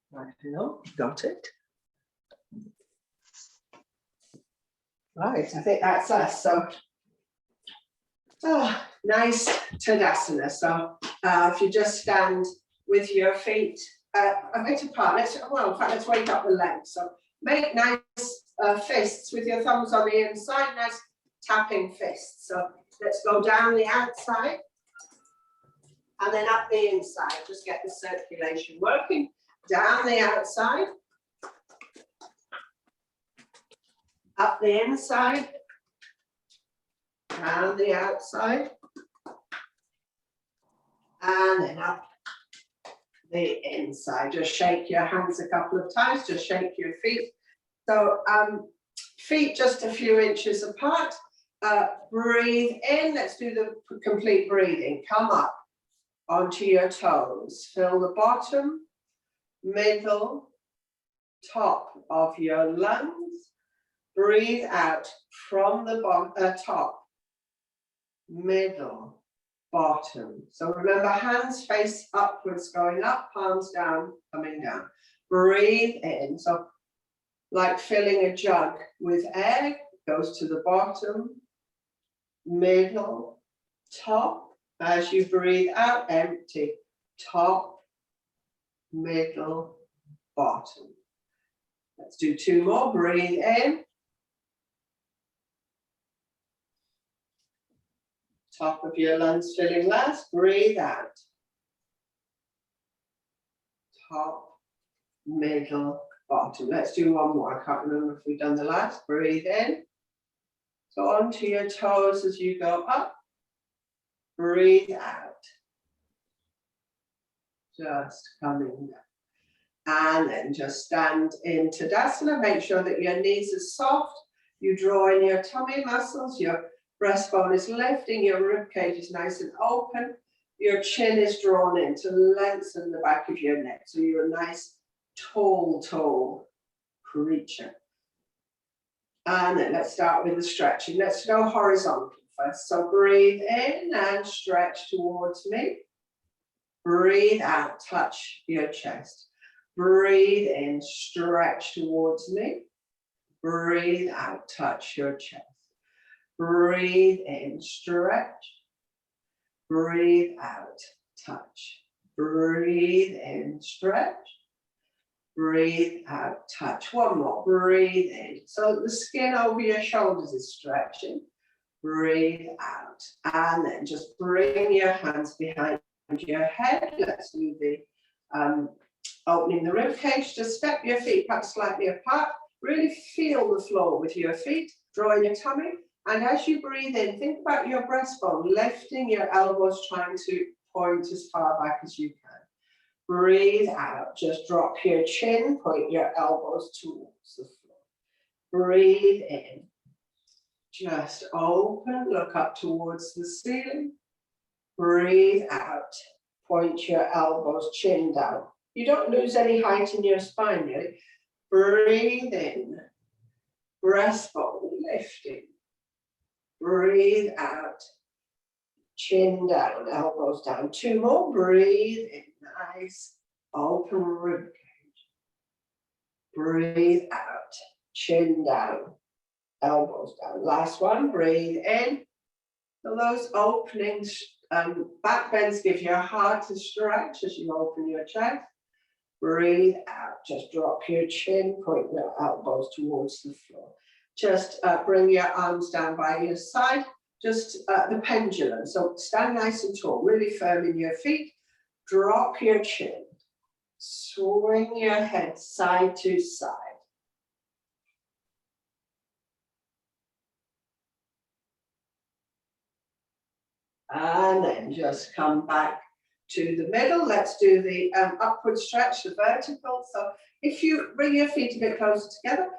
Right, no, got it. Right, I think that's us. So, nice Tadasana. So, if you just stand with your feet a bit apart, let's wake up the legs. So, make nice fists with your thumbs on the inside, nice tapping fists. So, let's go down the outside and then up the inside. Just get the circulation working. Down the outside, up the inside, down the outside, and then up the inside. Just shake your hands a couple of times, just shake your feet. So feet just a few inches apart. Breathe in, let's do the complete breathing. Come up onto your toes. Fill the bottom, middle, top of your lungs. Breathe out from the top, middle, bottom. So remember, hands face upwards, going up, palms down, coming down. Breathe in. So like filling a jug with air, goes to the bottom, middle, top. As you breathe out, empty, top, middle, bottom. Let's do two more. Breathe in. Top of your lungs filling last. Breathe out. Top, middle, bottom. Let's do one more. I can't remember if we've done the last. Breathe in. Go onto your toes as you go up. Breathe out. Just coming down. And then just stand in Tadasana. Make sure that your knees are soft. You draw in your tummy muscles. Your breastbone is lifting. Your rib cage is nice and open. Your chin is drawn in to lengthen the back of your neck. So you're a nice, tall creature. And then let's start with the stretching. Let's go horizontal first. So breathe in and stretch towards me. Breathe out, touch your chest. Breathe in, stretch towards me. Breathe out, touch your chest. Breathe in, stretch. Breathe out, touch. Breathe in, stretch. Breathe out, touch. One more. Breathe in. So the skin over your shoulders is stretching. Breathe out. And then just bring your hands behind your head. Let's do the opening the rib cage. Just step your feet back slightly apart. Really feel the floor with your feet. Draw in your tummy. And as you breathe in, think about your breastbone, lifting your elbows, trying to point as far back as you can. Breathe out, just drop your chin, point your elbows towards the floor. Breathe in, just open, look up towards the ceiling. Breathe out, point your elbows, chin down. You don't lose any height in your spine really. Breathe in, breastbone lifting. Breathe out, chin down, elbows down. Two more, breathe in. Nice, open rib cage. Breathe out, chin down, elbows down. Last one, breathe in. So those openings, back bends give you a heart to stretch as you open your chest. Breathe out, just drop your chin, point your elbows towards the floor. Just bring your arms down by your side, just the pendulum. So stand nice and tall, really firm in your feet. Drop your chin, swing your head side to side. And then just come back to the middle. Let's do the upward stretch, the vertical. So if you bring your feet a bit closer together,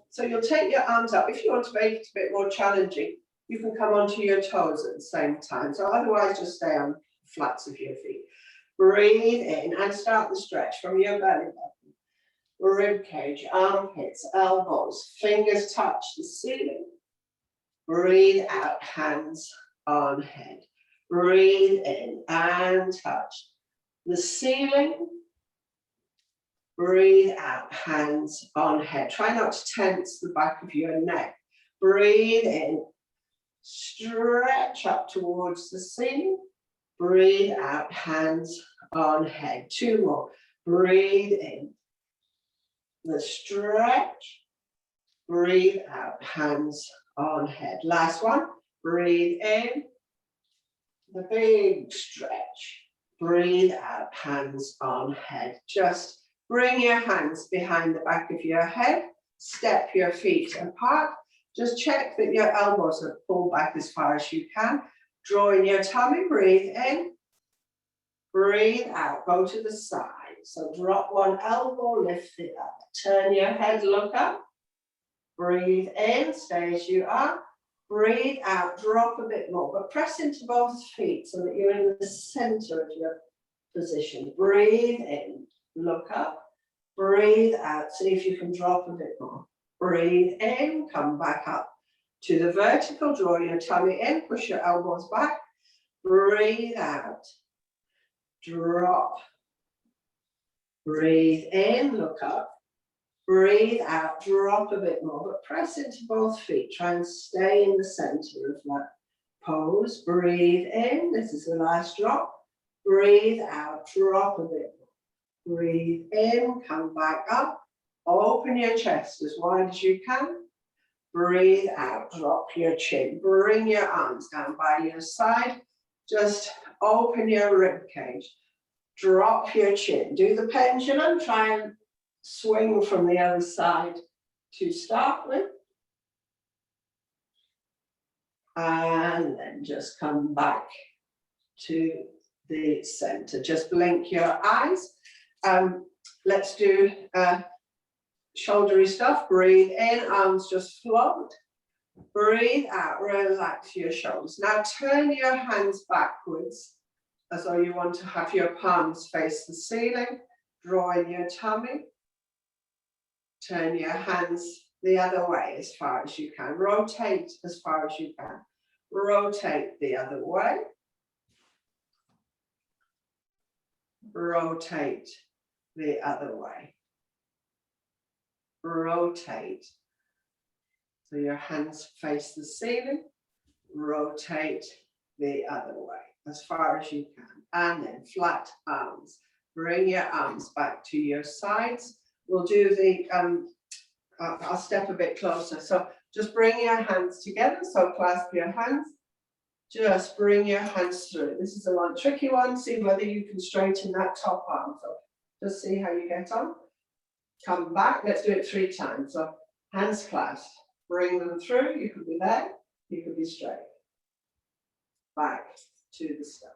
so you'll take your arms up. If you want to make it a bit more challenging, you can come onto your toes at the same time. So otherwise, just stay on the flats of your feet. Breathe in and start the stretch from your belly button, rib cage, armpits, elbows, fingers touch the ceiling. Breathe out, hands on head. Breathe in and touch the ceiling. Breathe out, hands on head. Try not to tense the back of your neck. Breathe in, stretch up towards the ceiling. Breathe out, hands on head. 2 more. Breathe in, the stretch. Breathe out, hands on head. Last one. Breathe in, the big stretch. Breathe out, hands on head. Just bring your hands behind the back of your head. Step your feet apart. Just check that your elbows are pulled back as far as you can. Draw in your tummy, breathe in. Breathe out, go to the side. So drop one elbow, lift it up. Turn your head, look up. Breathe in, stay as you are. Breathe out, drop a bit more, but press into both feet so that you're in the center of your position. Breathe in, look up. Breathe out, see if you can drop a bit more. Breathe in, come back up to the vertical, draw your tummy in, push your elbows back. Breathe out, drop. Breathe in, look up. Breathe out, drop a bit more, but press into both feet. Try and stay in the center of that pose. Breathe in, this is the last drop. Breathe out, drop a bit more. Breathe in, come back up. Open your chest as wide as you can. Breathe out, drop your chin. Bring your arms down by your side. Just open your rib cage. Drop your chin. Do the pendulum, try and swing from the other side to start with. And then just come back to the center. Just blink your eyes. Let's do shouldery stuff. Breathe in, arms just float. Breathe out, relax your shoulders. Now turn your hands backwards as though you want to have your palms face the ceiling. Draw in your tummy. Turn your hands the other way as far as you can. Rotate as far as you can. Rotate the other way. Rotate the other way. Rotate. So your hands face the ceiling. Rotate the other way as far as you can. And then flat arms. Bring your arms back to your sides. We'll do the, I'll step a bit closer. So just bring your hands together. So clasp your hands. Just bring your hands through. This is a one tricky one. See whether you can straighten that top arm. So just see how you get on. Come back. Let's do it 3 times. So hands clasped. Bring them through. You could be there. You could be straight. Back to the start.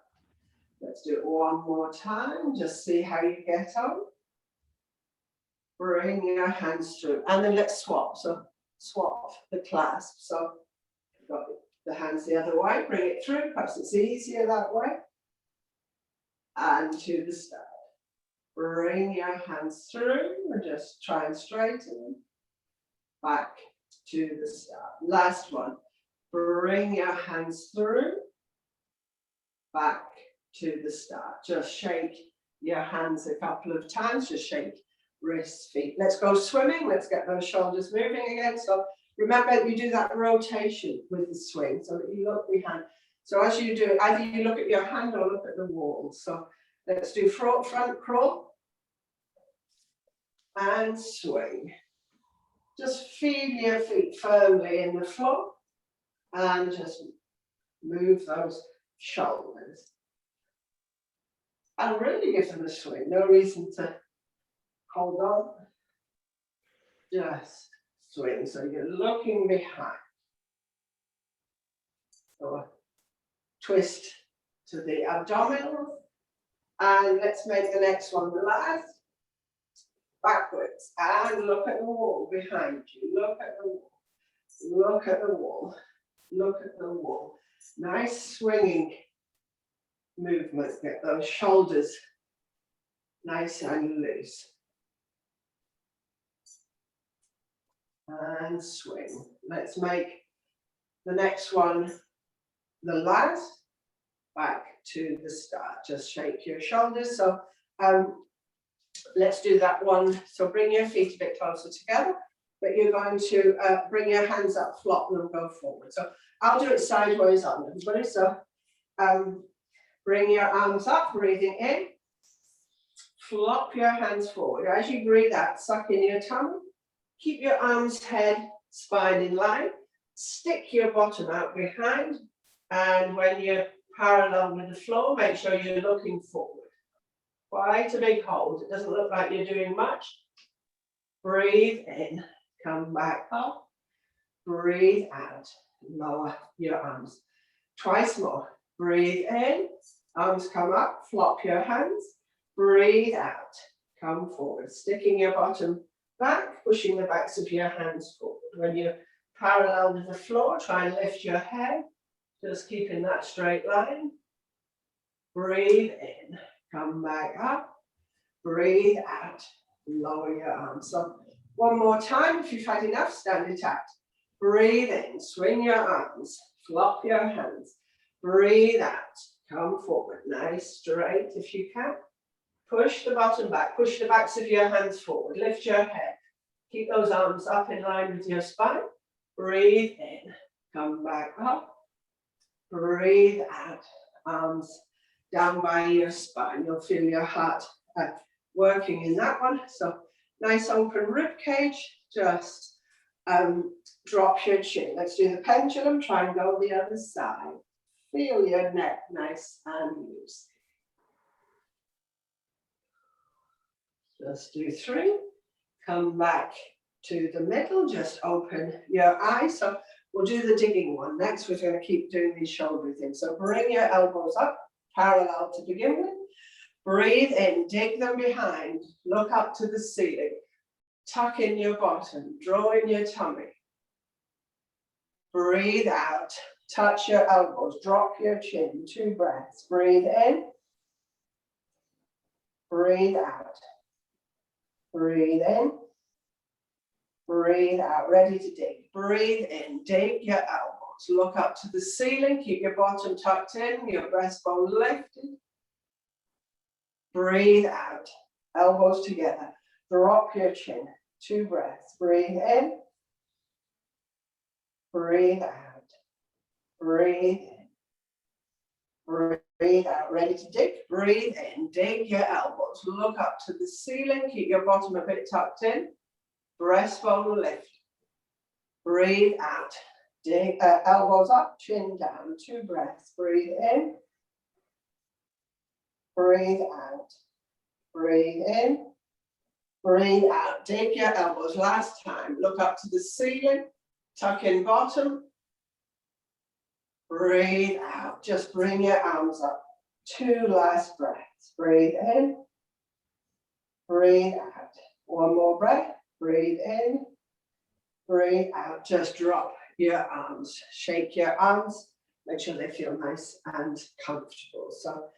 Let's do it one more time. Just see how you get on. Bring your hands through. And then let's swap. So swap the clasp. So you've got the hands the other way. Bring it through. Perhaps it's easier that way. And to the start. Bring your hands through. And just try and straighten. Back to the start. Last one. Bring your hands through. Back to the start. Just shake your hands a couple of times. Just shake wrists, feet. Let's go swimming. Let's get those shoulders moving again. So remember, you do that rotation with the swing so that you look behind. So as you do it, either you look at your hand or look at the wall. So let's do front crawl and swing. Just feel your feet firmly in the floor and just move those shoulders. And really give them a swing. No reason to hold on. Just swing. So you're looking behind. So twist to the abdominals. And let's make the next one the last. Backwards. And look at the wall behind you. Look at the wall. Look at the wall. Look at the wall. Nice swinging movement. Get those shoulders nice and loose. And swing. Let's make the next one the last. Back to the start. Just shake your shoulders. So let's do that one. So bring your feet a bit closer together, but you're going to bring your hands up, flop them, go forward. So I'll do it sideways on everybody. So bring your arms up, breathing in. Flop your hands forward. As you breathe out, suck in your tummy. Keep your arms, head, spine in line. Stick your bottom out behind. And when you're parallel with the floor, make sure you're looking forward. Quite a big hold. It doesn't look like you're doing much. Breathe in, come back up. Breathe out, lower your arms. Twice more. Breathe in, arms come up, flop your hands. Breathe out, come forward. Sticking your bottom back, pushing the backs of your hands forward. When you're parallel with the floor, try and lift your head. Just keeping that straight line. Breathe in. Come back up, breathe out, lower your arms. So one more time, if you've had enough, stand it out. Breathe in, swing your arms, flop your hands. Breathe out, come forward, nice, straight if you can. Push the bottom back, push the backs of your hands forward, lift your head. Keep those arms up in line with your spine. Breathe in, come back up. Breathe out, arms down by your spine. You'll feel your heart working in that one. So nice open rib cage, just drop your chin. Let's do the pendulum, try and go the other side. Feel your neck nice and loose. Just do 3. Come back to the middle, just open your eyes. So we'll do the digging one. Next, we're going to keep doing these shoulder things. So bring your elbows up, parallel to begin with. Breathe in, dig them behind, look up to the ceiling. Tuck in your bottom, draw in your tummy. Breathe out, touch your elbows, drop your chin, 2 breaths. Breathe in, breathe out. Breathe in, breathe out, ready to dig. Breathe in, dig your elbows, look up to the ceiling, keep your bottom tucked in, your breastbone lifted. Breathe out, elbows together, drop your chin, 2 breaths. Breathe in, breathe out, breathe in, breathe out, ready to dig. Breathe in, dig your elbows, look up to the ceiling, keep your bottom a bit tucked in, breastbone lift. Breathe out, dig, elbows up, chin down, 2 breaths. Breathe in, breathe out, breathe in, breathe out. Dig your elbows, last time. Look up to the ceiling, tuck in bottom. Breathe out, just bring your arms up. 2 last breaths. Breathe in, breathe out. 1 more breath, breathe in, breathe out. Just drop your arms, shake your arms, make sure they feel nice and comfortable. So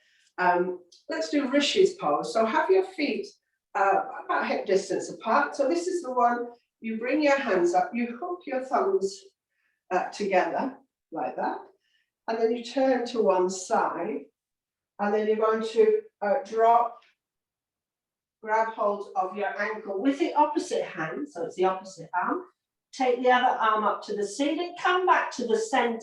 let's do Rishi's pose. So have your feet about hip distance apart. So this is the one, you bring your hands up, you hook your thumbs together like that, and then you turn to one side, and then you're going to grab hold of your ankle with the opposite hand, so it's the opposite arm. Take the other arm up to the ceiling, come back to the center,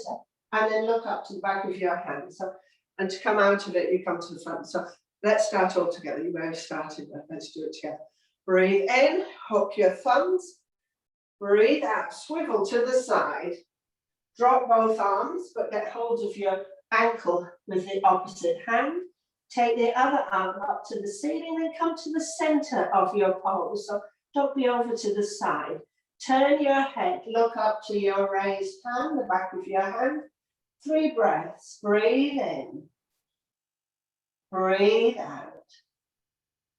and then look up to the back of your hand. So, and to come out of it, you come to the front. So let's start all together. You may have started, but let's do it together. Breathe in, hook your thumbs. Breathe out, swivel to the side. Drop both arms, but get hold of your ankle with the opposite hand. Take the other arm up to the ceiling, then come to the center of your pose. So don't be over to the side. Turn your head, look up to your raised hand, the back of your hand. 3 breaths. Breathe in. Breathe out.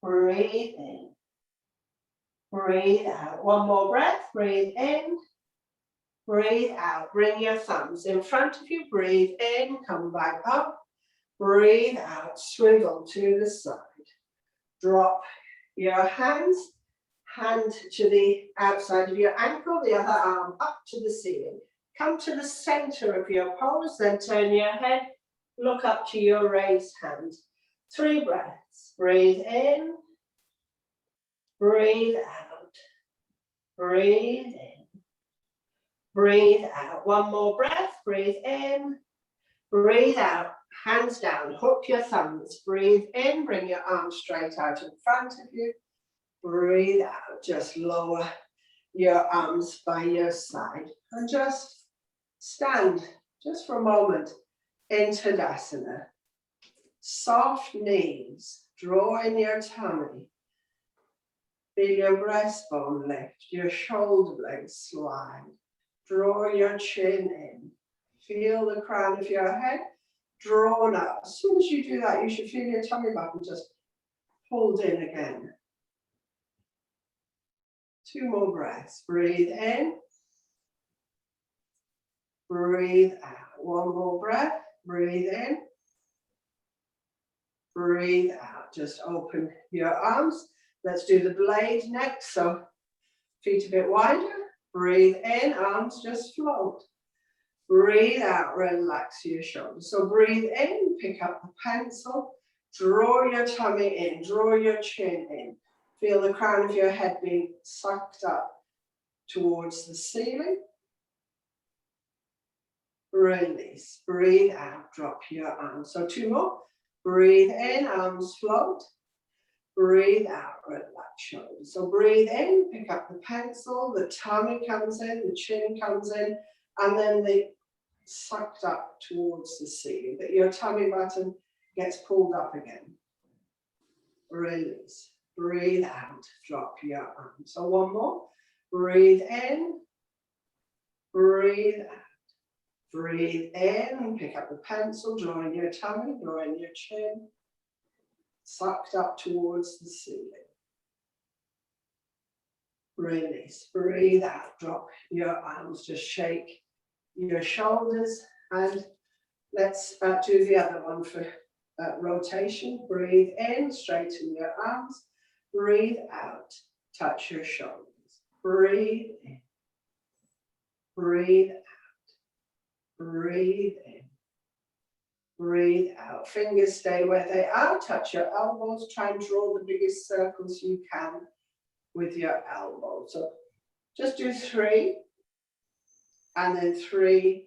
Breathe in. Breathe out. 1 more breath. Breathe in. Breathe out. Bring your thumbs in front of you. Breathe in. Come back up. Breathe out. Swivel to the side. Drop your hands. Hand to the outside of your ankle, the other arm up to the ceiling. Come to the center of your pose, then turn your head, look up to your raised hand. 3 breaths. Breathe in, Breathe out. Breathe in. Breathe out. One more breath. Breathe in. Breathe out. Hands down. Hook your thumbs. Breathe in. Bring your arms straight out in front of you. Breathe out. Just lower your arms by your side. And just stand just for a moment in Tadasana. Soft knees. Draw in your tummy. Feel your breastbone lift. Your shoulder blades slide. Draw your chin in. Feel the crown of your head drawn up. As soon as you do that, you should feel your tummy button just pulled in again. 2 more breaths. Breathe in. Breathe out. 1 more breath. Breathe in. Breathe out. Just open your arms. Let's do the blade next. So feet a bit wider. Breathe in. Arms just float. Breathe out, relax your shoulders. So breathe in, pick up the pencil, draw your tummy in, draw your chin in. Feel the crown of your head being sucked up towards the ceiling. Release, breathe out, drop your arms. So 2 more. Breathe in, arms float. Breathe out, relax shoulders. So breathe in, pick up the pencil, the tummy comes in, the chin comes in, and then the sucked up towards the ceiling, that your tummy button gets pulled up again. Release. Breathe out. Drop your arms. So 1 more. Breathe in. Breathe out. Breathe in. Pick up the pencil. Draw in your tummy. Draw in your chin. Sucked up towards the ceiling. Release. Breathe out. Drop your arms. Just shake your shoulders, and let's do the other one for rotation. Breathe in, straighten your arms. Breathe out, touch your shoulders. Breathe in. Breathe out. Breathe in. Breathe out. Fingers stay where they are. Touch your elbows. Try and draw the biggest circles you can with your elbows. So just do 3. And then 3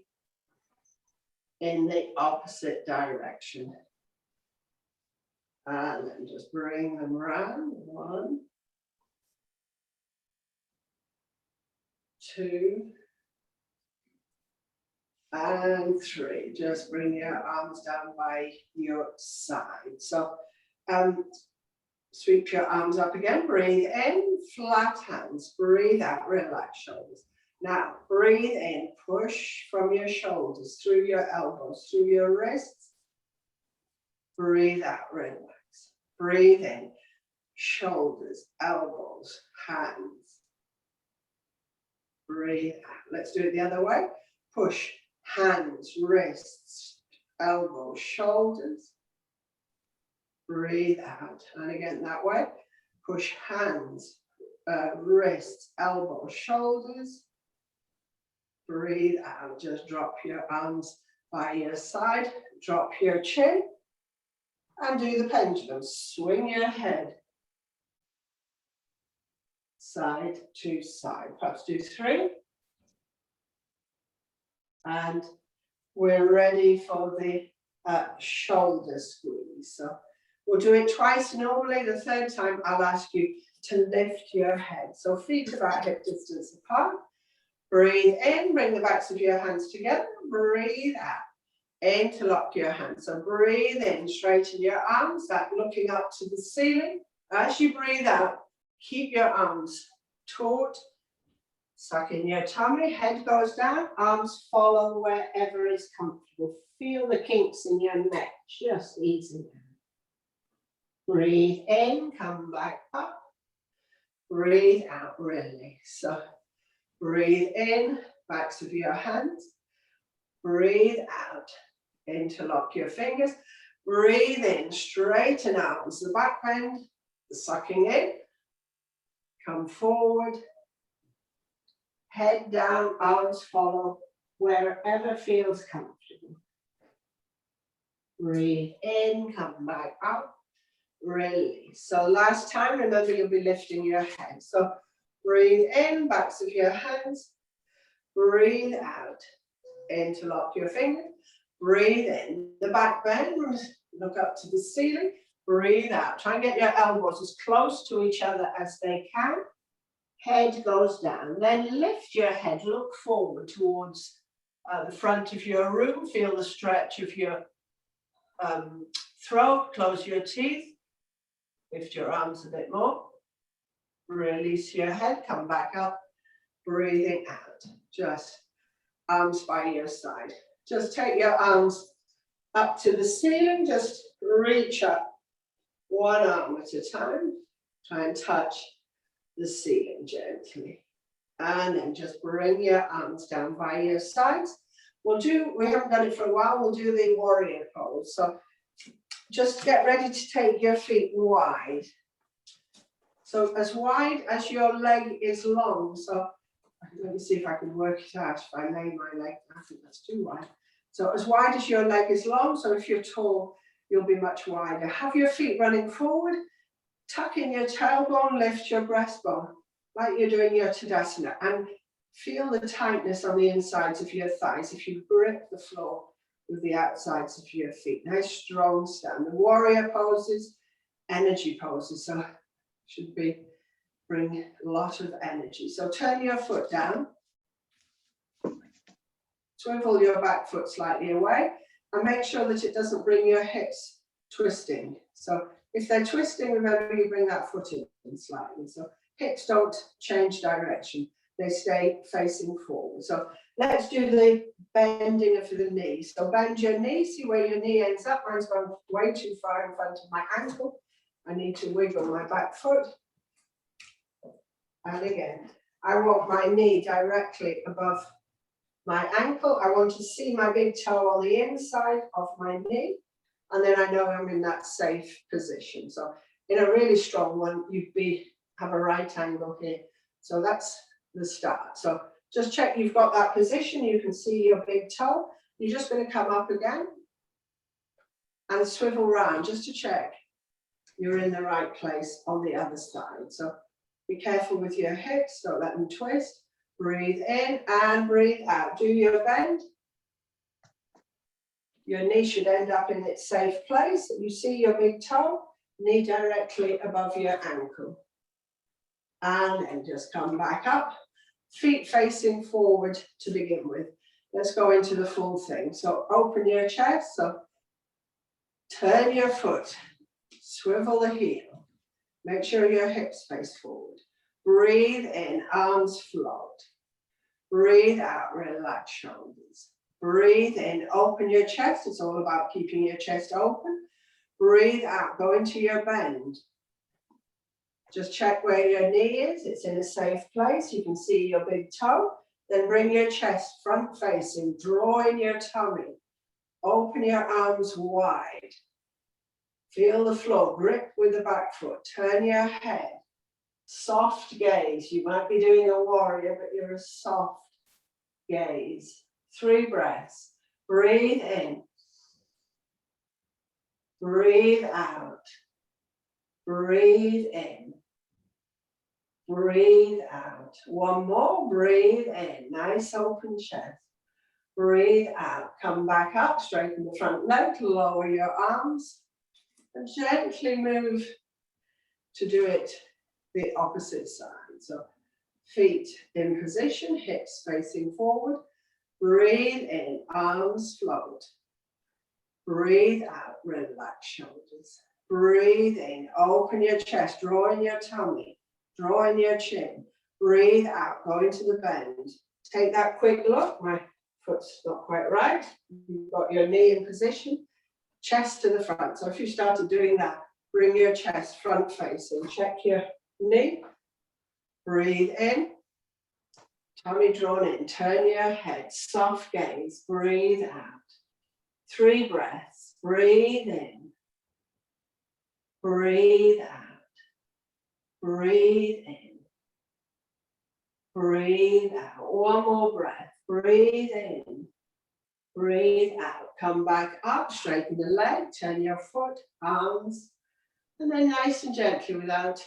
in the opposite direction. And then just bring them round. 1, 2, and 3. Just bring your arms down by your side. So sweep your arms up again. Breathe in, flat hands. Breathe out, relax shoulders. Now, breathe in, push from your shoulders, through your elbows, through your wrists. Breathe out, relax. Breathe in, shoulders, elbows, hands. Breathe out. Let's do it the other way. Push, hands, wrists, elbows, shoulders. Breathe out. And again, that way. Push, hands, wrists, elbows, shoulders. Breathe out, just drop your arms by your side, drop your chin, and do the pendulum. Swing your head side to side. Perhaps do 3. And we're ready for the shoulder squeeze. So we'll do it twice normally. The 3rd time, I'll ask you to lift your head. So feet about hip distance apart. Breathe in, bring the backs of your hands together. Breathe out. Interlock your hands. So breathe in, straighten your arms, start looking up to the ceiling. As you breathe out, keep your arms taut. Suck in your tummy, head goes down, arms follow wherever is comfortable. Feel the kinks in your neck, just easing down. Breathe in, come back up. Breathe out, release. So breathe in, backs of your hands. Breathe out, interlock your fingers. Breathe in, straighten arms, the back bend, the sucking in. Come forward. Head down, arms follow, wherever feels comfortable. Breathe in, come back up. release. So last time, remember you'll be lifting your head. So breathe in, backs of your hands. Breathe out, interlock your fingers. Breathe in, the back bend, look up to the ceiling. Breathe out, try and get your elbows as close to each other as they can. Head goes down, then lift your head, look forward towards the front of your room. Feel the stretch of your throat, close your teeth. Lift your arms a bit more. Release your head, come back up. Breathing out, just arms by your side. Just take your arms up to the ceiling, just reach up one arm at a time. Try and touch the ceiling gently. And then just bring your arms down by your sides. We haven't done it for a while, we'll do the warrior pose. So just get ready to take your feet wide. So as wide as your leg is long. So let me see if I can work it out. If I lay my leg, I think that's too wide. So as wide as your leg is long, so if you're tall, you'll be much wider. Have your feet running forward, tuck in your tailbone, lift your breastbone, like you're doing your Tadasana, and feel the tightness on the insides of your thighs if you grip the floor with the outsides of your feet. Nice strong stand. The warrior poses, energy poses, so should be bring a lot of energy. So turn your foot down. Swivel your back foot slightly away and make sure that it doesn't bring your hips twisting. So if they're twisting, remember you bring that foot in slightly. So hips don't change direction. They stay facing forward. So let's do the bending of the knee. So bend your knee, see where your knee ends up. Mine's gone way too far in front of my ankle. I need to wiggle my back foot. And again, I want my knee directly above my ankle. I want to see my big toe on the inside of my knee. And then I know I'm in that safe position. So in a really strong one, you'd have a right angle here. So that's the start. So just check you've got that position. You can see your big toe. You're just going to come up again and swivel around just to check you're in the right place on the other side. So be careful with your hips, don't let them twist. Breathe in and breathe out. Do your bend. Your knee should end up in its safe place. You see your big toe, knee directly above your ankle. And then just come back up, feet facing forward to begin with. Let's go into the full thing. So open your chest, so turn your foot, swivel the heel. Make sure your hips face forward. Breathe in, arms float. Breathe out, relax shoulders. Breathe in, open your chest. It's all about keeping your chest open. Breathe out, go into your bend. Just check where your knee is. It's in a safe place. You can see your big toe. Then bring your chest front facing, draw in your tummy. Open your arms wide. Feel the floor, grip with the back foot. Turn your head. Soft gaze. You might be doing a warrior, but you're a soft gaze. 3 breaths. Breathe in. Breathe out. Breathe in. Breathe out. 1 more. Breathe in. Nice open chest. Breathe out. Come back up. Straighten the front leg. Lower your arms. And gently move to do it the opposite side. So feet in position, hips facing forward. Breathe in, arms float. Breathe out, relax shoulders. Breathe in, open your chest, draw in your tummy, draw in your chin. Breathe out, go into the bend. Take that quick look. My foot's not quite right. You've got your knee in position, chest to the front. So if you started doing that, bring your chest front facing. Check your knee. Breathe in. Tummy drawn in. Turn your head. Soft gaze. Breathe out. 3 breaths. Breathe in. Breathe out. Breathe in. Breathe out. 1 more breath. Breathe in. Breathe out. Come back up. Straighten the leg. Turn your foot, arms, And then nice and gently, without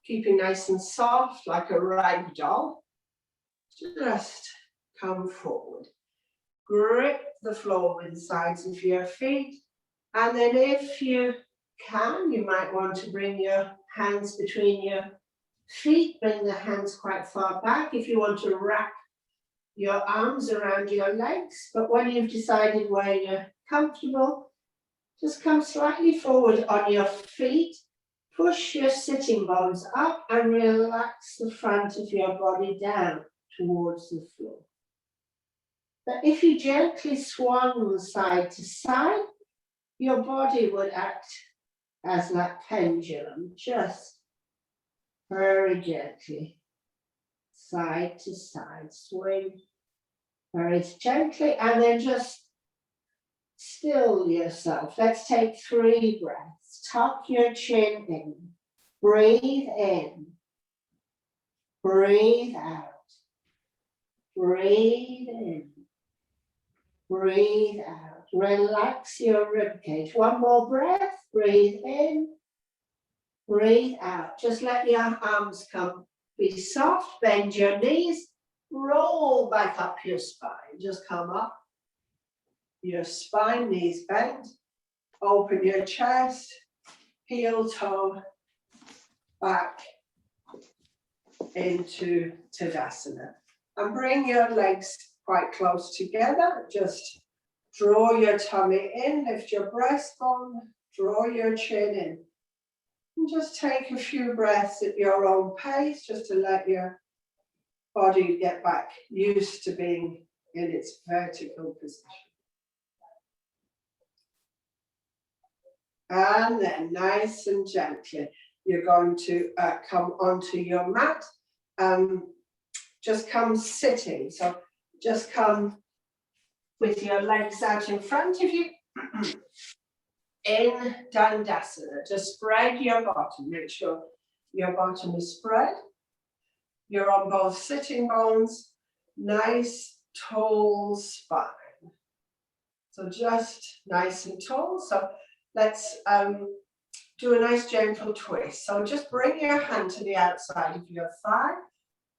keeping nice and soft like a rag doll, just come forward. Grip the floor with the sides of your feet. And then if you can, you might want to bring your hands between your feet, bring the hands quite far back if you want to wrap your arms around your legs. But when you've decided where you're comfortable, just come slightly forward on your feet, push your sitting bones up and relax the front of your body down towards the floor. But if you gently swung side to side, your body would act as that pendulum, just very gently, side to side, swing very gently, and then just still yourself. Let's take 3 breaths. Tuck your chin in, breathe in, breathe out, breathe in, breathe out. Relax your ribcage. 1 more breath. Breathe in, breathe out. Just let your arms come. Be soft. Bend your knees. Roll back up your spine. Just come up. Your spine, knees bent. Open your chest. Heel toe back into Tadasana. And bring your legs quite close together. Just draw your tummy in, lift your breastbone, draw your chin in. And just take a few breaths at your own pace, just to let your body get back used to being in its vertical position. And then nice and gently, you're going to come onto your mat. Just come sitting. So just come with your legs out in front of you. In Dandasana, just spread your bottom. Make sure your bottom is spread. You're on both sitting bones. Nice tall spine. So just nice and tall. So let's do a nice gentle twist. So just bring your hand to the outside of your thigh.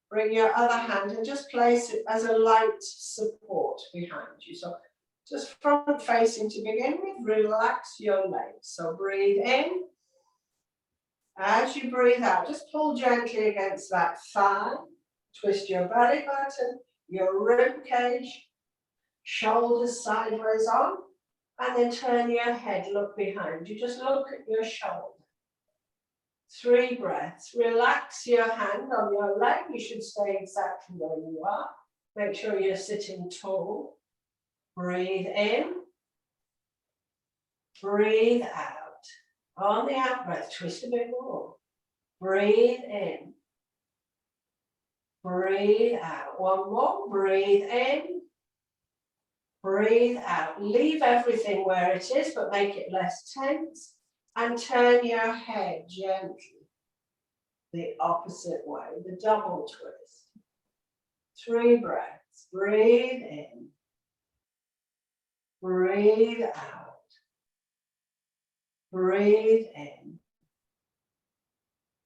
Bring your other hand and just place it as a light support behind you. So just front facing to begin with, relax your legs. So breathe in. As you breathe out, just pull gently against that thigh. Twist your belly button, your rib cage, shoulders sideways on, and then turn your head, look behind you. Just look at your shoulder. 3 breaths. Relax your hand on your leg. You should stay exactly where you are. Make sure you're sitting tall. Breathe in. Breathe out. On the out breath, twist a bit more. Breathe in. Breathe out. 1 more. Breathe in. Breathe out. Leave everything where it is, but make it less tense. And turn your head gently the opposite way, the double twist. 3 breaths. Breathe in. Breathe out. Breathe in.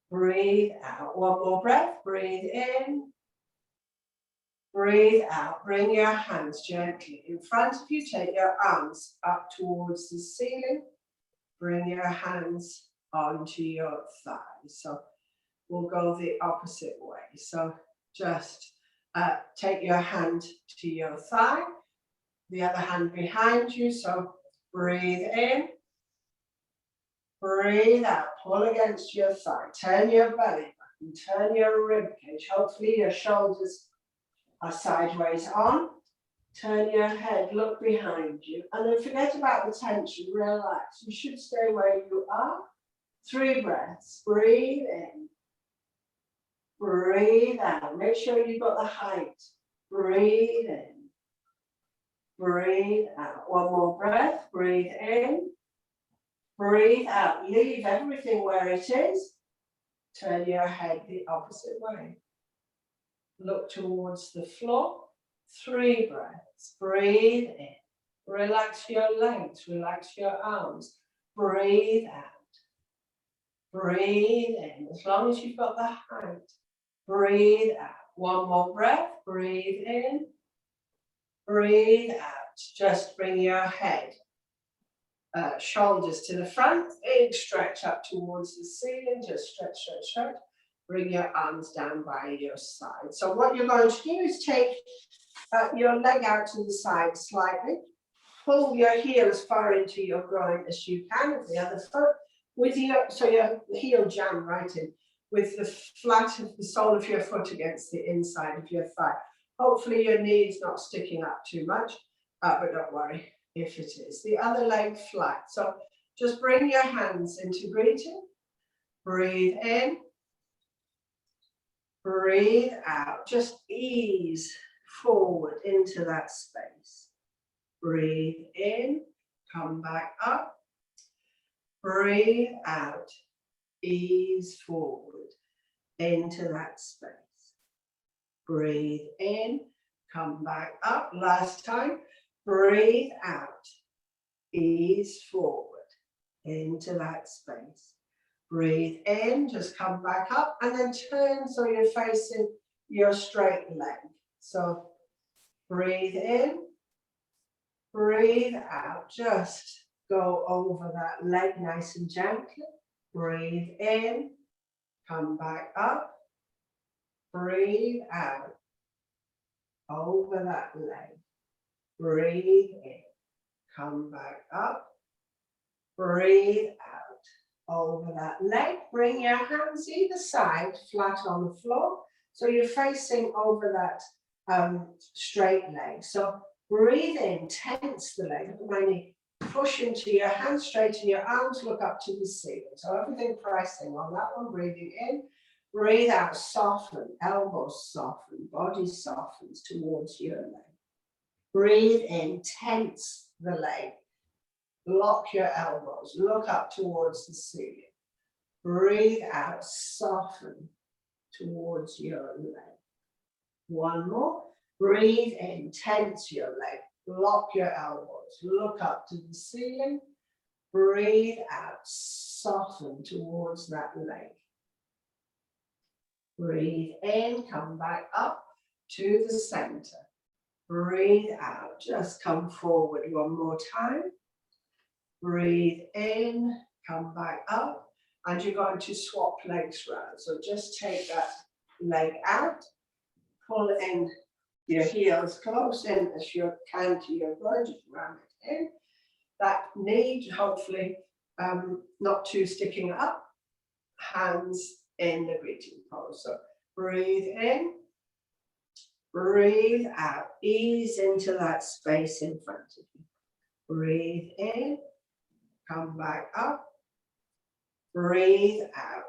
Breathe out. 1 more breath. Breathe in. Breathe out. Bring your hands gently in front of you. Take your arms up towards the ceiling. Bring your hands onto your thighs. So we'll go the opposite way. So just take your hand to your thigh, the other hand behind you. So breathe in, breathe out, pull against your thigh, turn your belly back and turn your rib cage. Hopefully your shoulders are sideways on. Turn your head, look behind you, and then forget about the tension, relax. You should stay where you are. 3 breaths. Breathe in. Breathe out. Make sure you've got the height. Breathe in. Breathe out. 1 more breath. Breathe in. Breathe out. Leave everything where it is. Turn your head the opposite way. Look towards the floor. 3 breaths. Breathe in. Relax your legs. Relax your arms. Breathe out. Breathe in, as long as you've got the height. Breathe out. One more breath. Breathe in. Breathe out. Just bring your head, shoulders to the front. Big stretch up towards the ceiling. Just stretch, stretch, stretch. Bring your arms down by your side. So what you're going to do is take your leg out to the side slightly. Pull your heel as far into your groin as you can with the other foot. With your, so your heel jam right in with the flat of the sole of your foot against the inside of your thigh. Hopefully your knee is not sticking up too much, but don't worry if it is. The other leg flat. So just bring your hands into greeting. Breathe in. Breathe out. Just ease forward into that space. Breathe in. Come back up. Breathe out. Ease forward into that space. Breathe in. Come back up. Last time. Breathe out. Ease forward into that space. Breathe in, just come back up and then turn so you're facing your straight leg. So breathe in, breathe out, just go over that leg nice and gently. Breathe in, come back up, breathe out, over that leg. Breathe in, come back up, breathe out. Over that leg, bring your hands either side, flat on the floor. So you're facing over that straight leg. So breathe in, tense the leg, look at my knee. Push into your hands, straighten your arms, look up to the ceiling. So everything pressing on that one, breathing in. Breathe out, soften, elbows soften, body softens towards your leg. Breathe in, tense the leg. Lock your elbows, look up towards the ceiling. Breathe out, soften towards your leg. One more. Breathe in, tense your leg, lock your elbows, look up to the ceiling. Breathe out, soften towards that leg. Breathe in, come back up to the center. Breathe out, just come forward one more time. Breathe in, come back up, and you're going to swap legs round. So just take that leg out, pull in your heels close in as you can to your groin, just ram it in. That knee, hopefully not too sticking up, hands in the greeting pose. So breathe in, breathe out, ease into that space in front of you. Breathe in. Come back up, breathe out,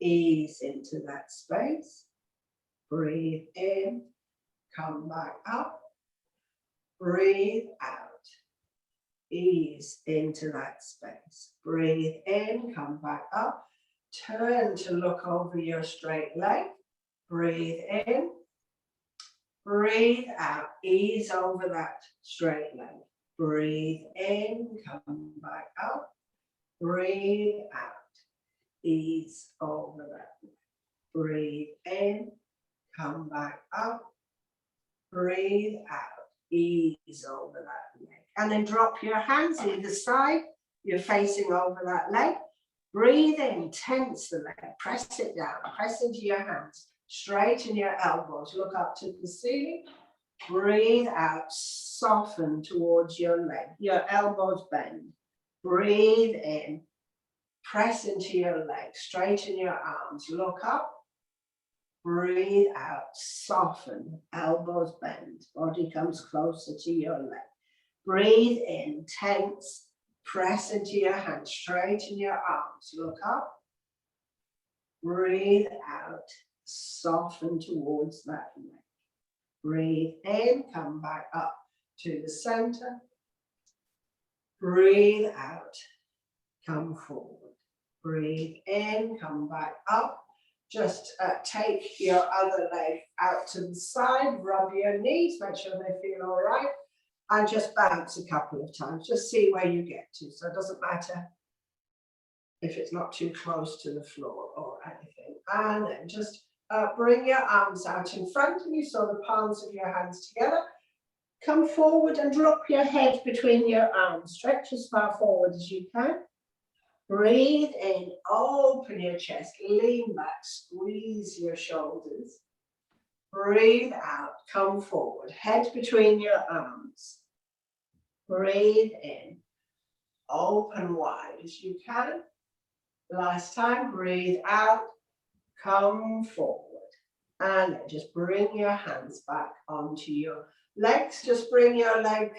ease into that space, breathe in, come back up, breathe out, ease into that space, breathe in, come back up, turn to look over your straight leg, breathe in, breathe out, ease over that straight leg. Breathe in, come back up, breathe out, ease over that. Breathe in, come back up, breathe out, ease over that leg. And then drop your hands either side, you're facing over that leg. Breathe in, tense the leg, press it down, press into your hands, straighten your elbows, look up to the ceiling. Breathe out, soften towards your leg, your elbows bend. Breathe in, press into your leg, straighten your arms, look up. Breathe out, soften, elbows bend, body comes closer to your leg. Breathe in, tense, press into your hands, straighten your arms, look up. Breathe out, soften towards that leg. Breathe in, come back up to the center. Breathe out, come forward. Breathe in, come back up. Just take your other leg out to the side, rub your knees, make sure they feel all right, and just bounce a couple of times. Just see where you get to. So it doesn't matter if it's not too close to the floor or anything. And then just bring your arms out in front of you, so the palms of your hands together. Come forward and drop your head between your arms. Stretch as far forward as you can. Breathe in, open your chest, lean back, squeeze your shoulders. Breathe out, come forward, head between your arms. Breathe in, open wide as you can. Last time, breathe out, come forward. And then just bring your hands back onto your legs. Just bring your leg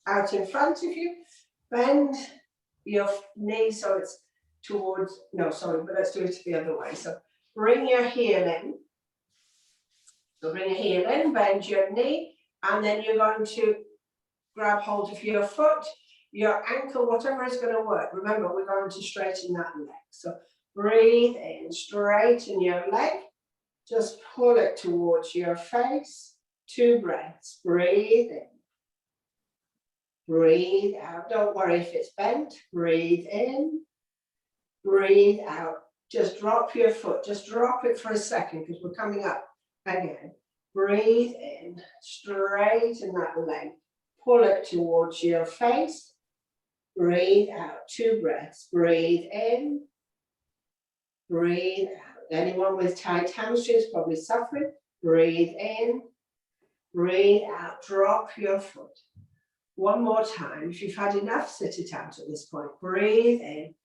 out in front of you. Bend your knee so it's towards, no, sorry, but let's do it the other way. So bring your heel in. So bring your heel in, bend your knee, and then you're going to grab hold of your foot, your ankle, whatever is going to work. Remember, we're going to straighten that leg. So breathe in, straighten your leg. Just pull it towards your face. 2 breaths. Breathe in. Breathe out. Don't worry if it's bent. Breathe in. Breathe out. Just drop your foot. Just drop it for a second because we're coming up again. Breathe in. Straighten that leg. Pull it towards your face. Breathe out. 2 breaths. Breathe in. Breathe out. Anyone with tight hamstrings probably suffering. Breathe in. Breathe out. Drop your foot. One more time. If you've had enough, sit it out at this point. Breathe in.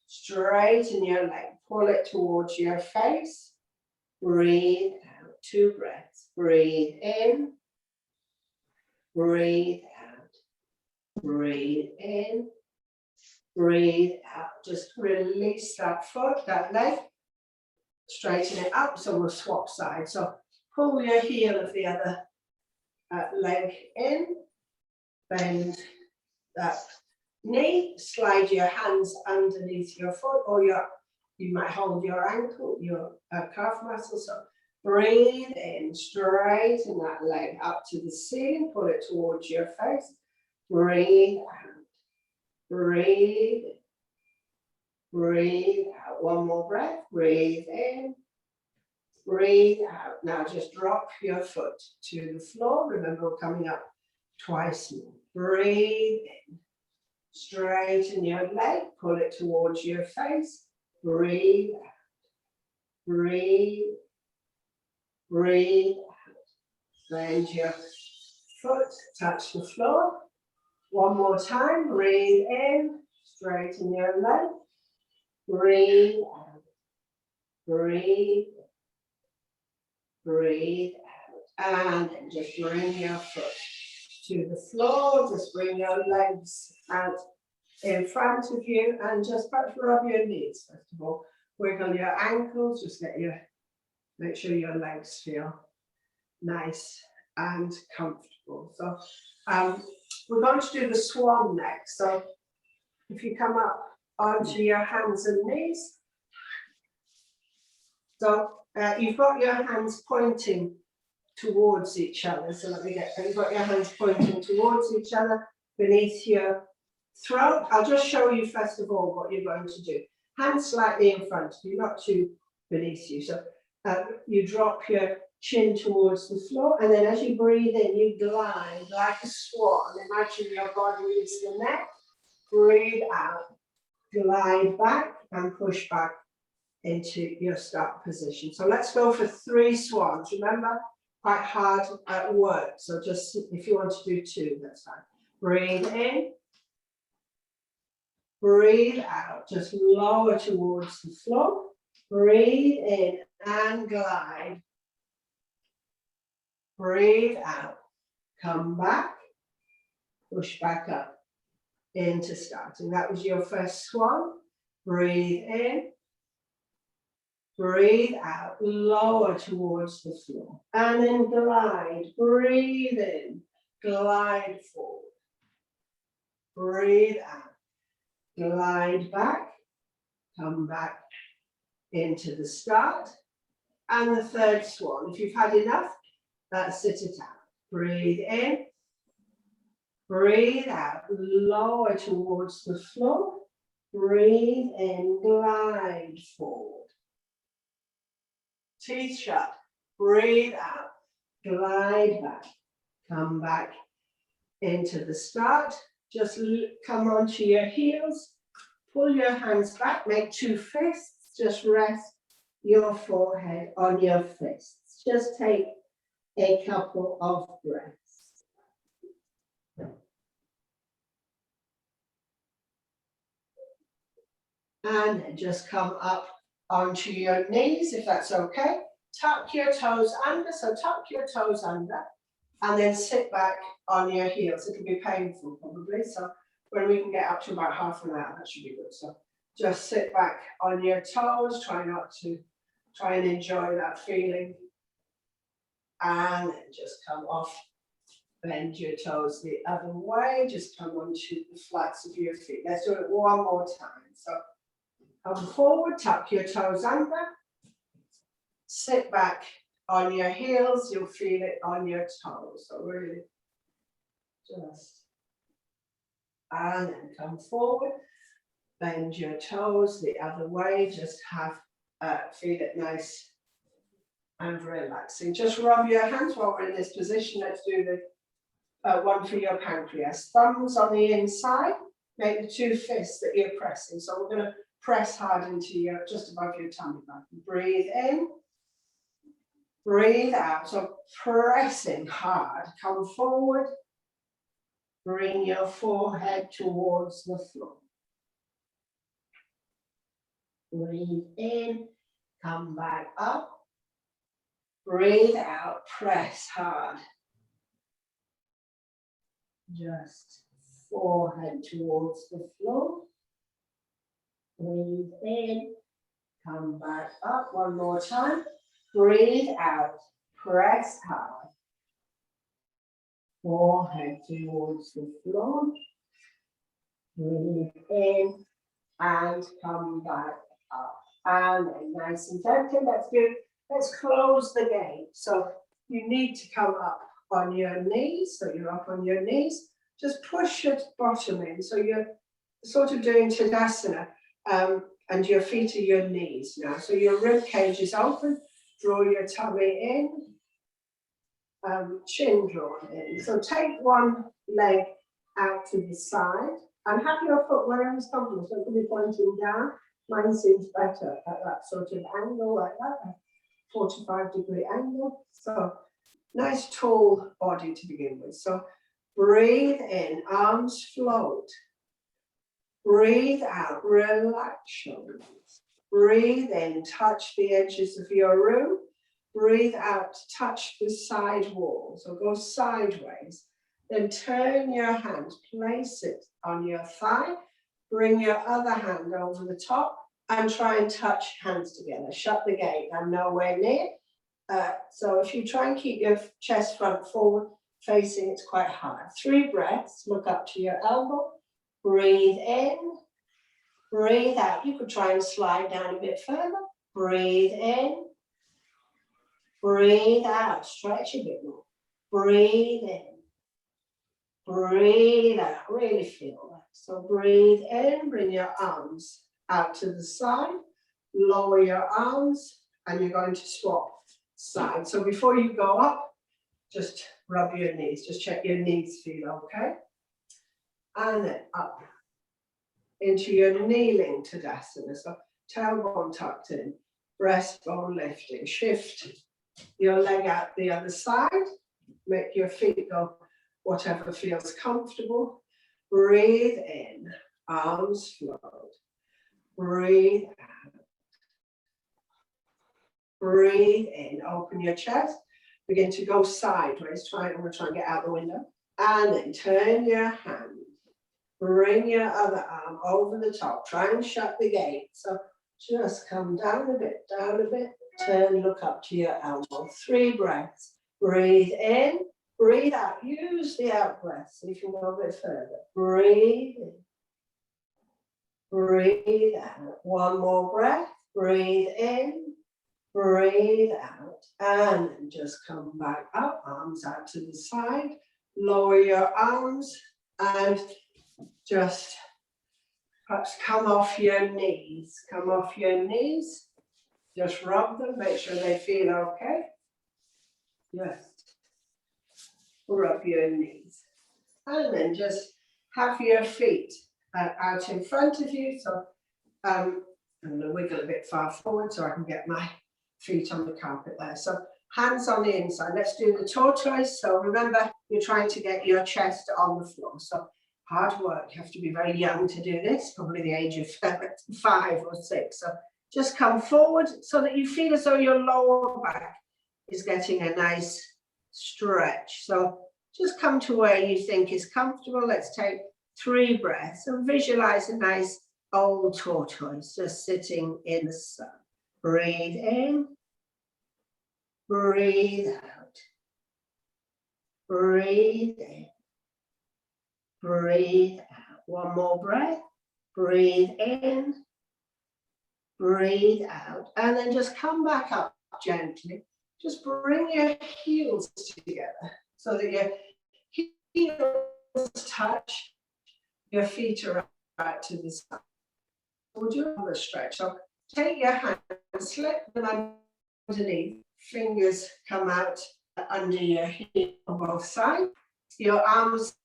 Straighten your leg. Pull it towards your face. Breathe out. 2 breaths. Breathe in. Breathe out. Breathe in. Breathe out. Just release that foot, that leg. Straighten it up. So we'll swap sides. So pull your heel of the other leg in. Bend that knee. Slide your hands underneath your foot, or you might hold your ankle, your calf muscle. So breathe in. Straighten that leg up to the ceiling. Pull it towards your face. Breathe out. Breathe in. Breathe out. One more breath. Breathe in. Breathe out. Now just drop your foot to the floor. Remember, we're coming up twice more. Breathe in. Straighten your leg. Pull it towards your face. Breathe out. Breathe. Breathe out. Bend your foot. Touch the floor. One more time. Breathe in. Straighten your leg. Breathe out. Breathe. Breathe out. And then just bring your foot to the floor. Just bring your legs out in front of you and just perhaps rub your knees first of all. Wiggle your ankles. Just make sure your legs feel nice and comfortable. So we're going to do the swan next. So if you come up onto your hands and knees. So you've got your hands pointing towards each other. So let me get, you've got your hands pointing towards each other beneath your throat. I'll just show you first of all what you're going to do. Hands slightly in front of you, not too beneath you. So you drop your chin towards the floor, and then as you breathe in, you glide like a swan. Imagine your body is the neck. Breathe out, glide back and push back into your start position. So let's go for 3 swans. Remember, quite hard at work. So just if you want to do 2, that's fine. Breathe in. Breathe out. Just lower towards the floor. Breathe in and glide. Breathe out. Come back. Push back up into starting. That was your first swan. Breathe in. Breathe out, lower towards the floor. And then glide. Breathe in, glide forward. Breathe out, glide back, come back into the start. And the third swan. If you've had enough, sit it out. Breathe in, breathe out, lower towards the floor. Breathe in, glide forward. Teeth shut. Breathe out. Glide back. Come back into the start. Just come onto your heels. Pull your hands back. Make two fists. Just rest your forehead on your fists. Just take a couple of breaths. And then just come up onto your knees, if that's okay. Tuck your toes under, so tuck your toes under, and then sit back on your heels. It'll be painful probably, so when we can get up to about half an hour, that should be good. So just sit back on your toes, try and enjoy that feeling. And then just come off, bend your toes the other way, just come onto the flats of your feet. Let's do it one more time. So come forward, tuck your toes under, sit back on your heels, you'll feel it on your toes. So really just, and then come forward, bend your toes the other way, just feel it nice and relaxing. Just rub your hands while we're in this position. Let's do the one for your pancreas. Thumbs on the inside, make the two fists that you're pressing. So we're going to press hard into your, just above your tummy button. Breathe in, breathe out. So pressing hard. Come forward, bring your forehead towards the floor. Breathe in, come back up. Breathe out, press hard. Just forehead towards the floor. Breathe in, come back up one more time. Breathe out, press hard. Forehead towards the floor. Breathe in and come back up. And then nice and gentle, that's good. Let's close the gate. So you need to come up on your knees. So you're up on your knees. Just push your bottom in. So you're sort of doing Tadasana, and your feet are your knees now. So your rib cage is open. Draw your tummy in. Chin drawn in. So take one leg out to the side and have your foot wherever it's comfortable. So it can be pointing down. Mine seems better at that sort of angle like that. 45-degree angle. So nice tall body to begin with. So breathe in, arms float. Breathe out, relax shoulders. Breathe in, touch the edges of your room. Breathe out, touch the side wall. So go sideways. Then turn your hand, place it on your thigh. Bring your other hand over the top. And try and touch hands together. Shut the gate. I'm nowhere near. So if you try and keep your chest front forward facing, it's quite hard. 3 breaths. Look up to your elbow. Breathe in. Breathe out. You could try and slide down a bit further. Breathe in. Breathe out. Stretch a bit more. Breathe in. Breathe out. Really feel that. So breathe in. Bring your arms out to the side, lower your arms, and you're going to swap sides. So before you go up, just rub your knees, just check your knees feel okay. And then up into your kneeling Tadasana. So tailbone tucked in, breastbone lifting. Shift your leg out the other side, make your feet go whatever feels comfortable. Breathe in, arms float. Breathe out. Breathe in, open your chest. Begin to go sideways. I'm going to try and get out the window. And then turn your hand. Bring your other arm over the top. Try and shut the gate. So just come down a bit, turn, look up to your elbow. 3 breaths. Breathe in, breathe out. Use the out breath so you can go a bit further. Breathe in. Breathe out. 1 more breath. Breathe in, breathe out. And just come back up, arms out to the side. Lower your arms and just Perhaps come off your knees. Come off your knees. Just rub them, make sure they feel okay. Just rub your knees. And then just have your feet out in front of you. So I'm going to wiggle a bit far forward so I can get my feet on the carpet there. So hands on the inside. Let's do the tortoise. So remember, you're trying to get your chest on the floor. So hard work. You have to be very young to do this, probably the age of 5 or 6. So just come forward so that you feel as though your lower back is getting a nice stretch. So just come to where you think is comfortable. Let's take 3 breaths and visualize a nice old tortoise just sitting in the sun. Breathe in, breathe out, breathe in, breathe out. One more breath. Breathe in, breathe out, and then just come back up gently. Just bring your heels together so that your heels touch, your feet are right to the side. We'll do another stretch. So take your hands, slip them underneath, fingers come out under your heel on both sides. Your arms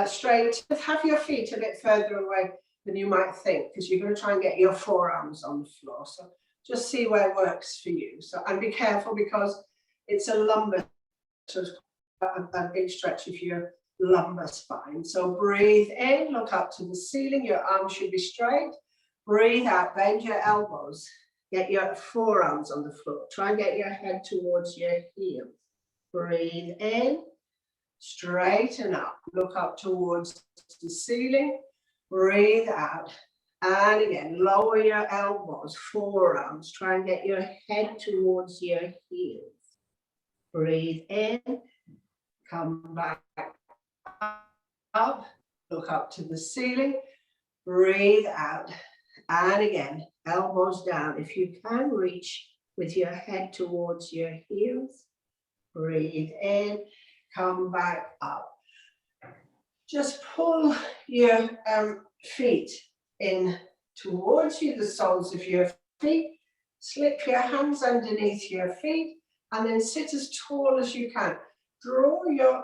straight. Have your feet a bit further away than you might think, because you're going to try and get your forearms on the floor. So just see where works for you. So, and be careful because it's a lumbar, so it's a big stretch of your lumbar spine. So breathe in, look up to the ceiling, your arms should be straight. Breathe out, bend your elbows, get your forearms on the floor. Try and get your head towards your heels. Breathe in, straighten up, look up towards the ceiling. Breathe out. And again, lower your elbows, forearms. Try and get your head towards your heels. Breathe in, come back up, look up to the ceiling. Breathe out. And again, elbows down. If you can, reach with your head towards your heels. Breathe in, come back up. Just pull your feet in towards you, the soles of your feet. Slip your hands underneath your feet and then sit as tall as you can. Draw your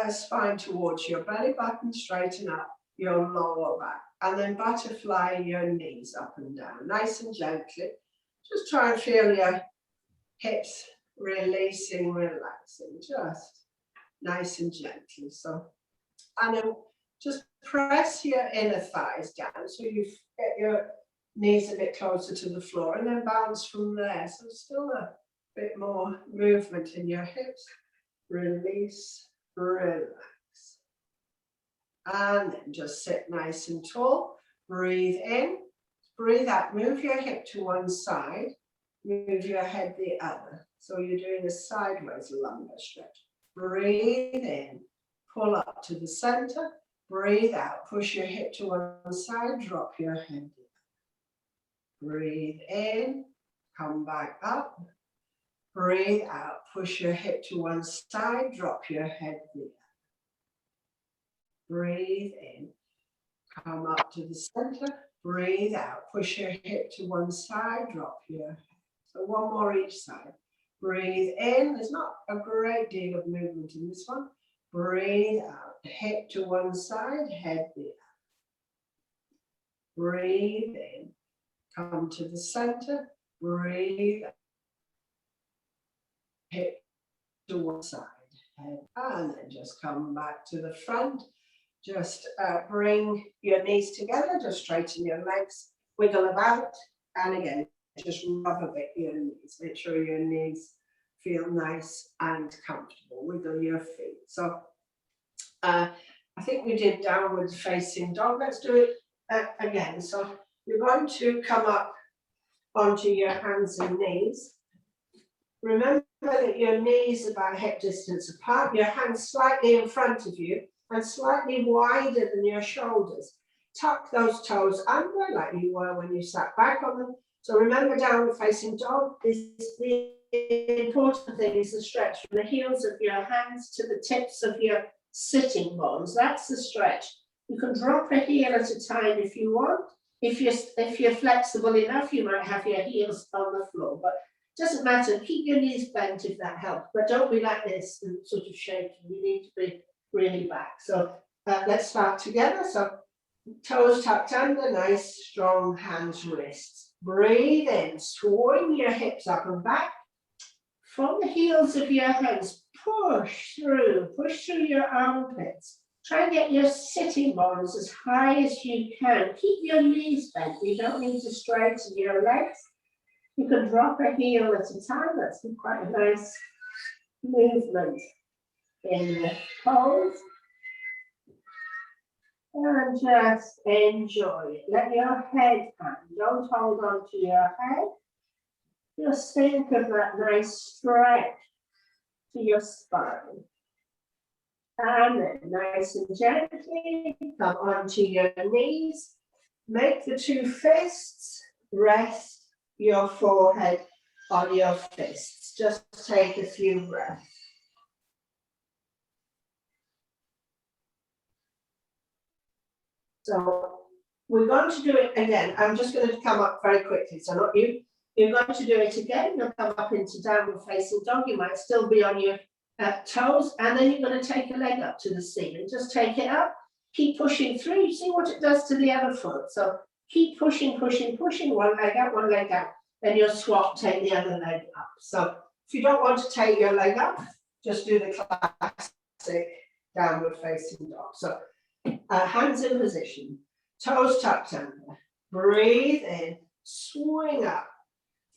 spine towards your belly button, straighten up your lower back, and then butterfly your knees up and down, nice and gently. Just try and feel your hips releasing, relaxing, just nice and gently. So, and then just press your inner thighs down so you get your knees a bit closer to the floor, and then bounce from there. So still a bit more movement in your hips. Release, relax. And then just sit nice and tall. Breathe in, breathe out. Move your hip to one side, move your head the other. So you're doing a sideways lumbar stretch. Breathe in, pull up to the center. Breathe out, push your hip to one side, drop your head. Breathe in, come back up. Breathe out, push your hip to one side, drop your head the other. Breathe in, come up to the center. Breathe out, push your hip to one side, drop your head. So one more each side. Breathe in, there's not a great deal of movement in this one. Breathe out, hip to one side, head the other. Breathe in, come to the center, breathe out, hip to one side, head, and then just come back to the front. Just bring your knees together, just straighten your legs, wiggle about, and again, just rub a bit your knees. Make sure your knees feel nice and comfortable. Wiggle your feet. So I think we did downward facing dog. Let's do it again. So you're going to come up onto your hands and knees. Remember that your knees are about hip distance apart, your hands slightly in front of you and slightly wider than your shoulders. Tuck those toes under like you were when you sat back on them. So remember, downward facing dog is the important thing is the stretch from the heels of your hands to the tips of your sitting bones. That's the stretch. You can drop a heel at a time if you want. If you're flexible enough, you might have your heels on the floor, but it doesn't matter. Keep your knees bent if that helps, but don't be like this and sort of shaking. You need to be really back. So let's start together. So toes tucked under, nice strong hands, wrists. Breathe in, swing your hips up and back. From the heels of your hands, push through your armpits. Try and get your sitting bones as high as you can. Keep your knees bent. You don't need to straighten your legs. You can drop a heel at a time. That's quite a nice movement in the pose. And just enjoy it. Let your head hang. Don't hold on to your head. Just think of that nice stretch to your spine. And then nice and gently come onto your knees. Make the two fists rest your forehead on your fists. Just take a few breaths. So we're going to do it again. I'm just going to come up very quickly. So not you. You're going to do it again. You'll come up into downward facing dog. You might still be on your toes, and then you're going to take a leg up to the ceiling. Just take it up, keep pushing through. You see what it does to the other foot. So keep pushing, pushing, pushing. One leg up, one leg out. Then you'll swap, take the other leg up. So if you don't want to take your leg up, just do the classic downward facing dog. So hands in position, toes tucked under. Breathe in, swing up,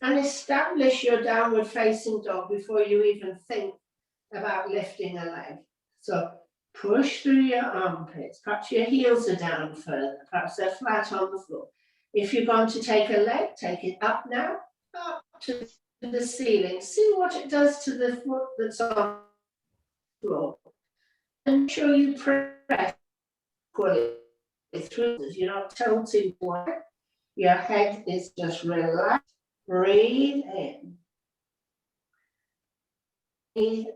and establish your downward facing dog before you even think about lifting a leg. So push through your armpits. Perhaps your heels are down further. Perhaps they're flat on the floor. If you're going to take a leg, take it up now, up to the ceiling. See what it does to the foot that's on the floor. And make sure you press through. You're not tilting forward. Your head is just relaxed. Breathe in. Breathe.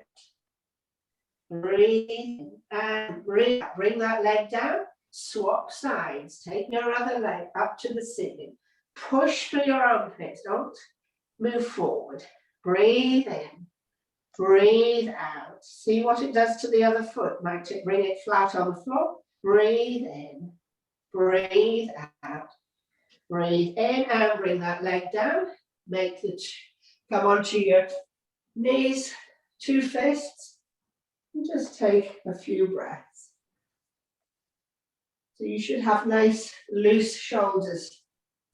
Breathe and breathe. Bring that leg down. Swap sides. Take your other leg up to the ceiling. Push through your armpits. Don't move forward. Breathe in. Breathe out. See what it does to the other foot. Might it bring it flat on the floor? Breathe in. Breathe out. Breathe in and bring that leg down. Make the come onto your knees, two fists, and just take a few breaths. So you should have nice loose shoulders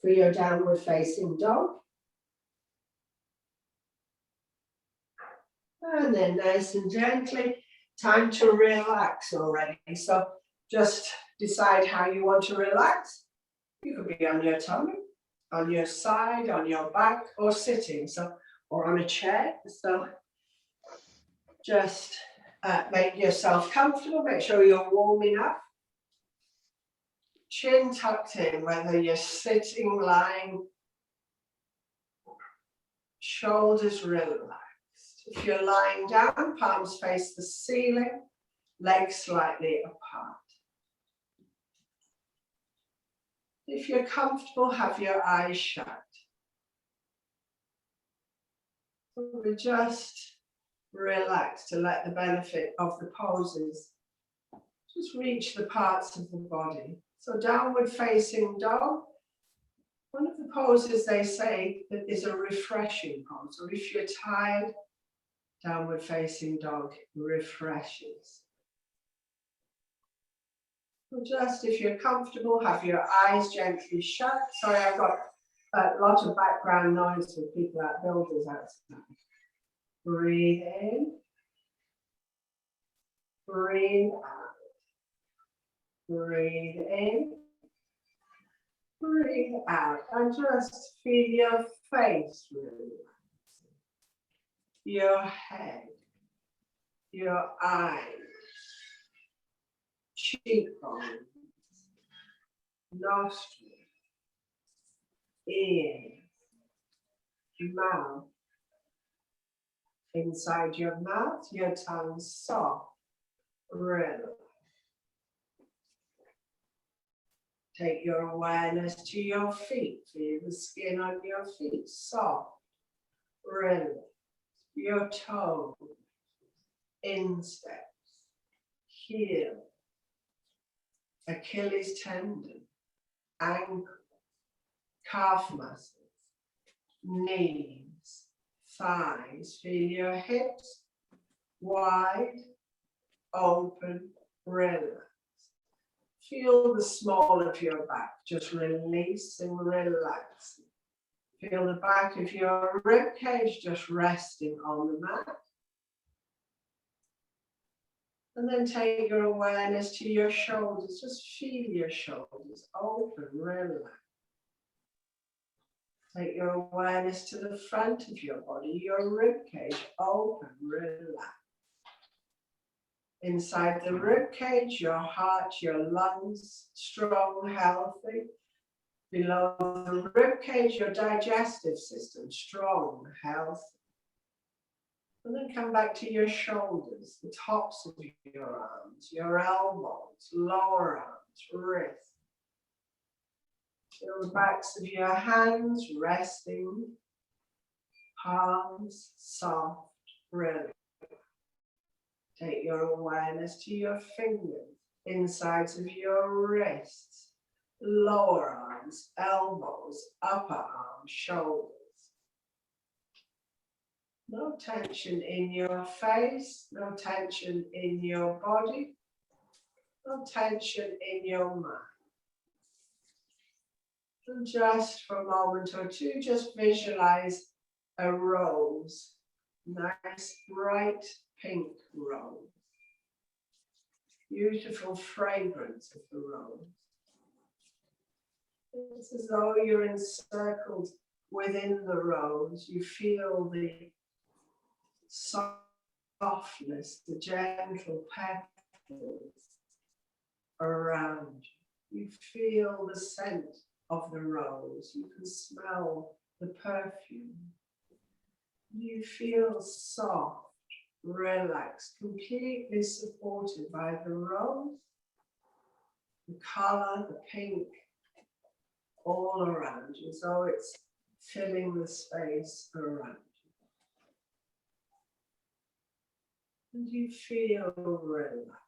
for your downward facing dog. And then nice and gently, time to relax already. So just decide how you want to relax. You could be on your tummy, on your side, on your back, or sitting, so or on a chair. So just make yourself comfortable, make sure you're warming up. Chin tucked in, whether you're sitting, lying, shoulders relaxed. If you're lying down, palms face the ceiling, legs slightly apart. If you're comfortable, have your eyes shut. We just relax to let the benefit of the poses just reach the parts of the body. So downward facing dog, one of the poses they say that is a refreshing pose. So if you're tired, downward facing dog refreshes. So just if you're comfortable, have your eyes gently shut. Sorry, I've got a lot of background noise with people at builders outside. Breathe in. Breathe out. Breathe in. Breathe out. And just feel your face relaxing. Your head. Your eyes. Cheekbones. Nostrils. Ears. Mouth. Inside your mouth, your tongue soft, relax. Take your awareness to your feet. Feel the skin on your feet, soft, relax. Your toes, insteps, heel, Achilles tendon, ankle, calf muscles, knees, thighs. Feel your hips wide, open, relax. Feel the small of your back, just release and relax. Feel the back of your rib cage just resting on the mat. And then take your awareness to your shoulders. Just feel your shoulders open, relax. Take your awareness to the front of your body, your rib cage open, relax. Inside the rib cage, your heart, your lungs, strong, healthy. Below the rib cage, your digestive system, strong, healthy. And then come back to your shoulders, the tops of your arms, your elbows, lower arms, wrists. Feel the backs of your hands resting, palms soft, relax. Take your awareness to your fingers, insides of your wrists, lower arms, elbows, upper arms, shoulders. No tension in your face, no tension in your body, no tension in your mind. And just for a moment or two, just visualize a rose, nice bright pink rose. Beautiful fragrance of the rose. It's as though you're encircled within the rose. You feel the softness, the gentle petals around you. You feel the scent of the rose. You can smell the perfume. You feel soft, relaxed, completely supported by the rose, the color, the pink, all around you, as though it's filling the space around you. And you feel relaxed.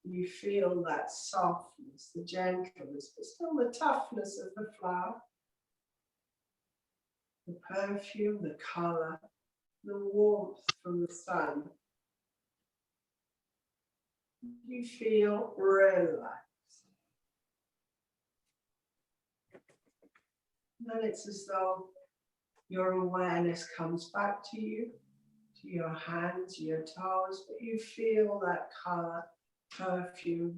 You feel that softness, the gentleness, but still the toughness of the flower. The perfume, the color, the warmth from the sun. You feel relaxed. Then it's as though your awareness comes back to you, to your hands, your toes, but you feel that color, perfume,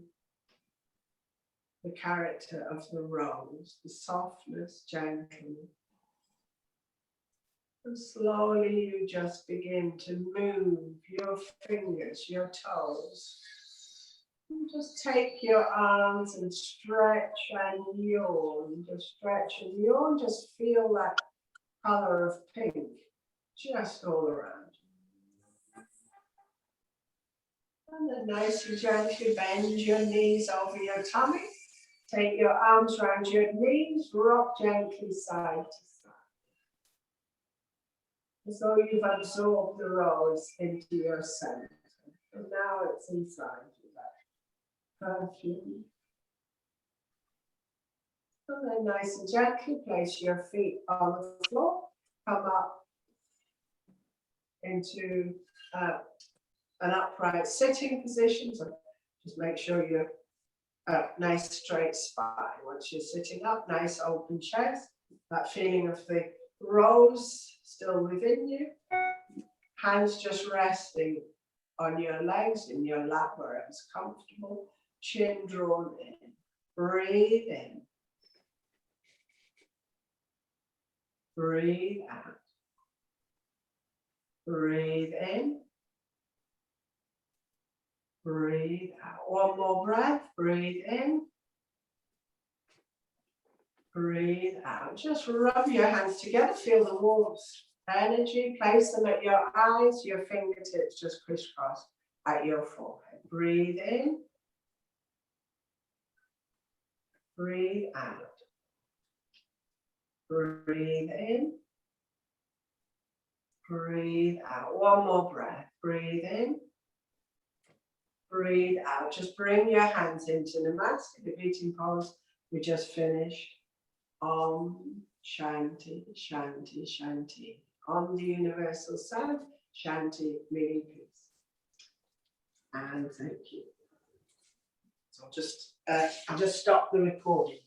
the character of the rose, the softness, gentleness. And slowly you just begin to move your fingers, your toes. And just take your arms and stretch and yawn. Just stretch and yawn. Just feel that color of pink just all around. And then nice and gently bend your knees over your tummy. Take your arms around your knees. Rock gently side to side. As though you've absorbed the rose into your center. And now it's inside you, that perfume. And then nice and gently place your feet on the floor. Come up into an upright sitting position. So just make sure you're nice straight spine. Once you're sitting up, nice open chest. That feeling of the rose still within you. Hands just resting on your legs, in your lap where it's comfortable. Chin drawn in. Breathe in. Breathe out. Breathe in. Breathe out. One more breath. Breathe in. Breathe out. Just rub your hands together. Feel the warmth, energy. Place them at your eyes. Your fingertips just crisscross at your forehead. Breathe in. Breathe out. Breathe in. Breathe out. One more breath. Breathe in. Breathe out. Just bring your hands into Namaste, the beating pose we just finished. Om Shanti, Shanti, Shanti. Om, the universal sound. Shanti, meaning peace. And thank you. So I'll just stop the recording.